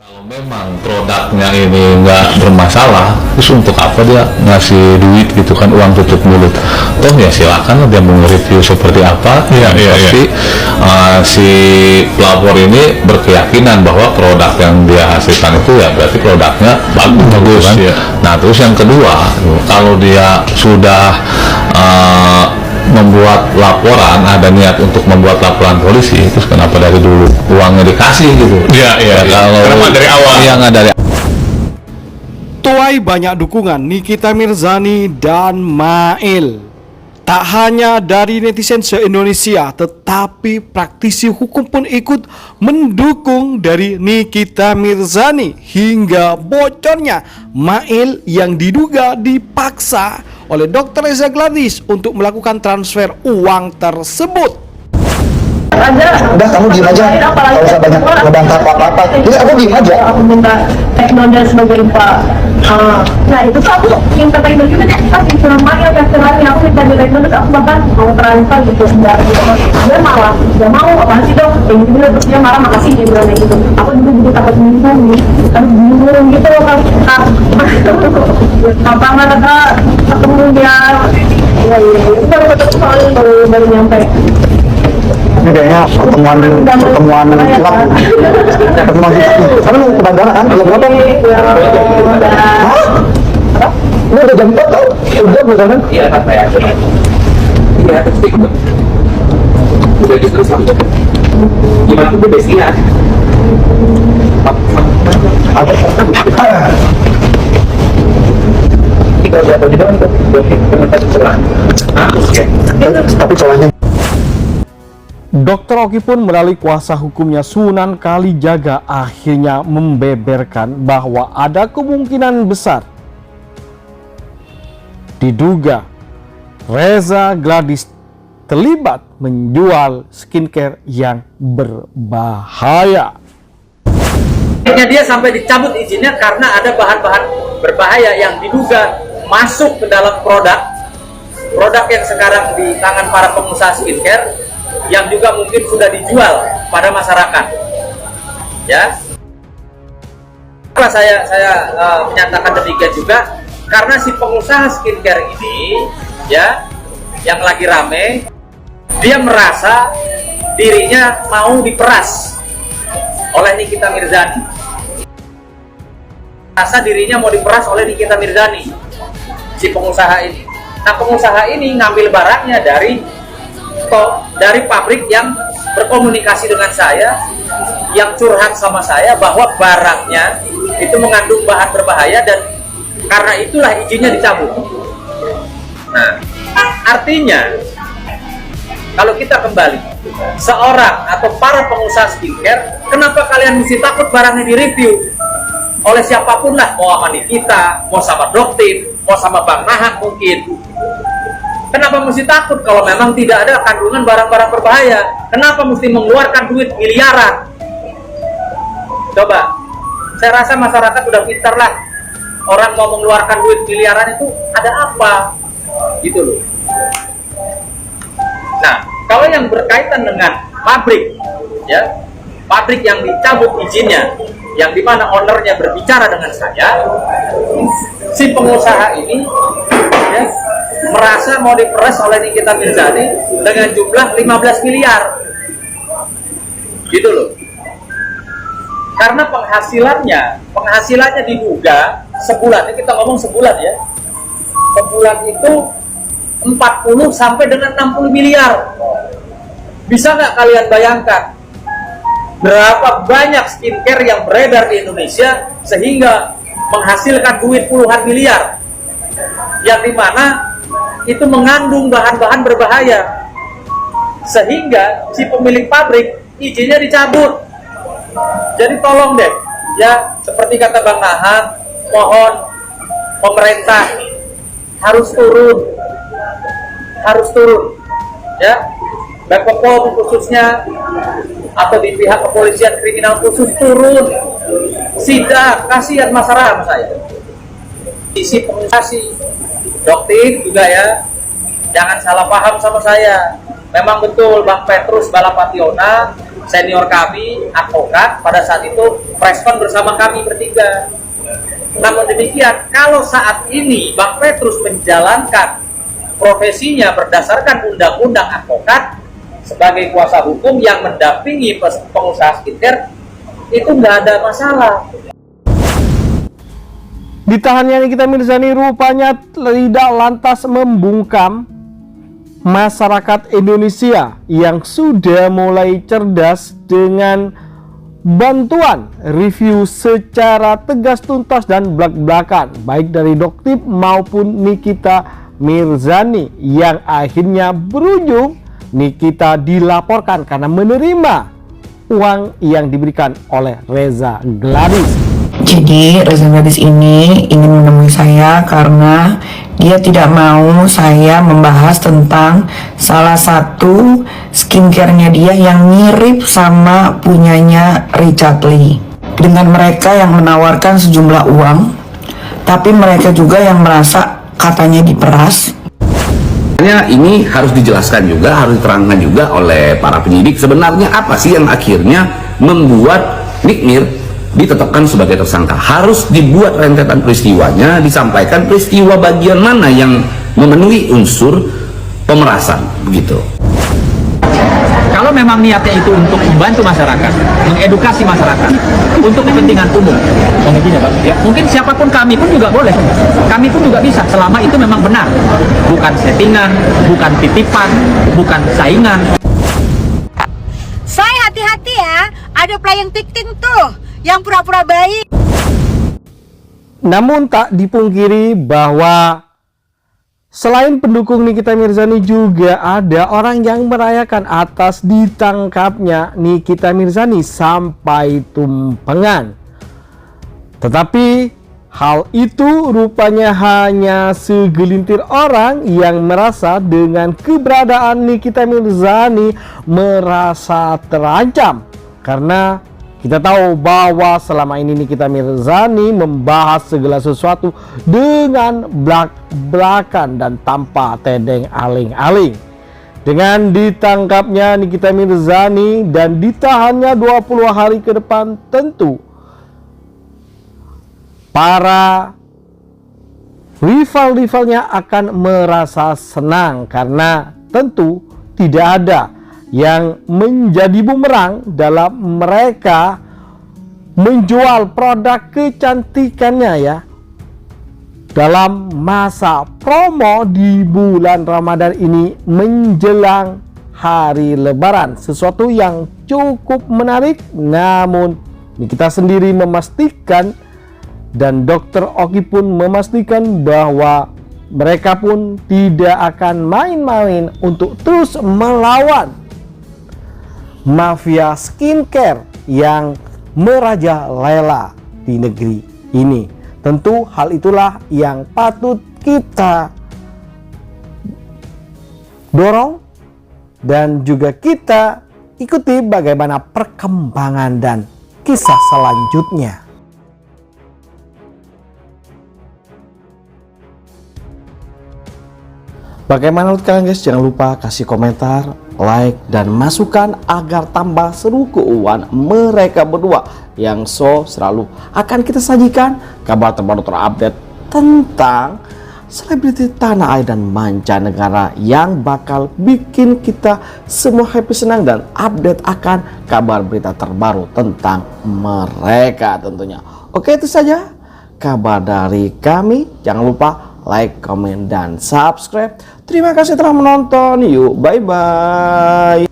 Kalau memang produknya ini nggak bermasalah, terus untuk apa dia ngasih duit gitu kan, uang tutup mulut? Toh ya silakan dia mau review seperti apa. Pasti si pelapor ini berkeyakinan bahwa produk yang dia hasilkan itu ya berarti produknya bagus kan. Nah terus yang kedua, kalau dia sudah membuat laporan, ada niat untuk membuat laporan polisi, terus kenapa dari dulu uangnya dikasih gitu? Kalau dari awal yang ada dari Tuai banyak dukungan Nikita Mirzani dan Mail. Tak hanya dari netizen se-Indonesia, tetapi praktisi hukum pun ikut mendukung dari Nikita Mirzani. Hingga bocornya Mail yang diduga dipaksa oleh Dr. Reza Gladys untuk melakukan transfer uang tersebut. Udah kamu diem aja, kalau usah banyak ngebantah apa-apa. Jadi aku diem aja. Aku minta teknoda sebagai Pak. Nah itu tuh aku minta teknoda juga deh. Kasih selama ya kasih aku minta teknoda, aku bahkan mau transfer gitu. Dia malah dia mau apa sih dong? Yang gitu terus dia marah, makasih dia bilang gitu. Aku juga takut bingung nih, kan bingung gitu loh kan. Apa mana ketemu dia? Ya itu baru ketemu baru nyampe. Ini kayaknya pertemuan hilang. Pertemuan karena mau ke bandara kan? Jam berapa? Hah? Ini udah jam 4 tau? Udah beneran? Iya, saya. Iya, pasti. Udah gitu sampai. Gimana tuh besinya? Kita udah tahu juga untuk pemerintah sekolah. Tapi soalnya Dr. Oki pun melalui kuasa hukumnya Sunan Kalijaga akhirnya membeberkan bahwa ada kemungkinan besar diduga Reza Gladys terlibat menjual skincare yang berbahaya. Akhirnya dia sampai dicabut izinnya karena ada bahan-bahan berbahaya yang diduga masuk ke dalam produk yang sekarang di tangan para pengusaha skincare, yang juga mungkin sudah dijual pada masyarakat. Ya, apa saya menyatakan demikian juga karena si pengusaha skincare ini, ya, yang lagi rame, dia merasa dirinya mau diperas oleh Nikita Mirzani. Merasa dirinya mau diperas oleh Nikita Mirzani, si pengusaha ini. Nah, pengusaha ini ngambil barangnya dari pabrik yang berkomunikasi dengan saya, yang curhat sama saya bahwa barangnya itu mengandung bahan berbahaya dan karena itulah izinnya dicabut. Nah, artinya kalau kita kembali, seorang atau para pengusaha skincare, kenapa kalian mesti takut barangnya direview oleh siapapun lah, mau sama Nikita, mau sama Doktim, mau sama Bang Nahak mungkin. Kenapa mesti takut kalau memang tidak ada kandungan barang-barang berbahaya? Kenapa mesti mengeluarkan duit miliaran? Coba, saya rasa masyarakat udah pintar lah. Orang mau mengeluarkan duit miliaran itu ada apa? Gitu loh. Nah, kalau yang berkaitan dengan pabrik, ya, pabrik yang dicabut izinnya, yang dimana ownernya berbicara dengan saya, si pengusaha ini, ya, merasa mau diperas oleh Nikita Mirzani dengan jumlah 15 miliar gitu loh, karena penghasilannya diduga sebulan, kita ngomong sebulan ya, sebulan itu 40 sampai dengan 60 miliar. Bisa nggak kalian bayangkan berapa banyak skincare yang beredar di Indonesia sehingga menghasilkan duit puluhan miliar, yang dimana itu mengandung bahan-bahan berbahaya, sehingga si pemilik pabrik izinnya dicabut. Jadi tolong deh, ya, seperti kata Bang Nahak, mohon pemerintah harus turun, ya, BPOM khususnya atau di pihak kepolisian kriminal khusus turun, sidak, kasihan masyarakat saya. Isi pengusaha Doktif juga ya, jangan salah paham sama saya. Memang betul Bang Petrus Balapationa senior kami, advokat, pada saat itu preskon bersama kami bertiga. Namun demikian, kalau saat ini Bang Petrus menjalankan profesinya berdasarkan undang-undang advokat sebagai kuasa hukum yang mendampingi pengusaha skincare, itu nggak ada masalah. Ditahannya Nikita Mirzani rupanya tidak lantas membungkam masyarakat Indonesia yang sudah mulai cerdas dengan bantuan review secara tegas, tuntas, dan belak-belakan baik dari Doktip maupun Nikita Mirzani, yang akhirnya berujung Nikita dilaporkan karena menerima uang yang diberikan oleh Reza Gladys. Jadi Reza Gladys ini ingin menemui saya karena dia tidak mau saya membahas tentang salah satu skincare-nya dia yang mirip sama punyanya Richard Lee. Dengan mereka yang menawarkan sejumlah uang, tapi mereka juga yang merasa katanya diperas. Ini harus dijelaskan juga, harus diterangkan juga oleh para penyidik sebenarnya apa sih yang akhirnya membuat Nick Mir ditetapkan sebagai tersangka. Harus dibuat rentetan peristiwanya, disampaikan peristiwa bagian mana yang memenuhi unsur pemerasan, begitu. Kalau memang niatnya itu untuk membantu masyarakat, mengedukasi masyarakat, untuk kepentingan umum, mungkin siapapun, kami pun juga boleh, kami pun juga bisa, selama itu memang benar, bukan settingan, bukan titipan, bukan saingan. Saya hati-hati ya, ada playing victim tuh yang pura-pura baik. Namun tak dipungkiri bahwa selain pendukung Nikita Mirzani juga ada orang yang merayakan atas ditangkapnya Nikita Mirzani sampai tumpengan. Tetapi hal itu rupanya hanya segelintir orang yang merasa dengan keberadaan Nikita Mirzani merasa terancam. Karena kita tahu bahwa selama ini Nikita Mirzani membahas segala sesuatu dengan belak-belakan dan tanpa tedeng aling-aling. Dengan ditangkapnya Nikita Mirzani dan ditahannya 20 hari ke depan, tentu para rival-rivalnya akan merasa senang karena tentu tidak ada yang menjadi bumerang dalam mereka menjual produk kecantikannya ya dalam masa promo di bulan Ramadan ini menjelang hari Lebaran. Sesuatu yang cukup menarik, namun Nikita sendiri memastikan dan Dr. Oki pun memastikan bahwa mereka pun tidak akan main-main untuk terus melawan mafia skincare yang merajalela di negeri ini. Tentu hal itulah yang patut kita dorong dan juga kita ikuti bagaimana perkembangan dan kisah selanjutnya. Bagaimana menurut kalian guys? Jangan lupa kasih komentar, like, dan masukan agar tambah seru keuangan mereka berdua yang selalu akan kita sajikan kabar terbaru terupdate tentang selebriti tanah air dan mancanegara yang bakal bikin kita semua happy, senang, dan update akan kabar berita terbaru tentang mereka tentunya. Oke, itu saja kabar dari kami. Jangan lupa like, komen, dan subscribe. Terima kasih telah menonton. Yuk, bye-bye.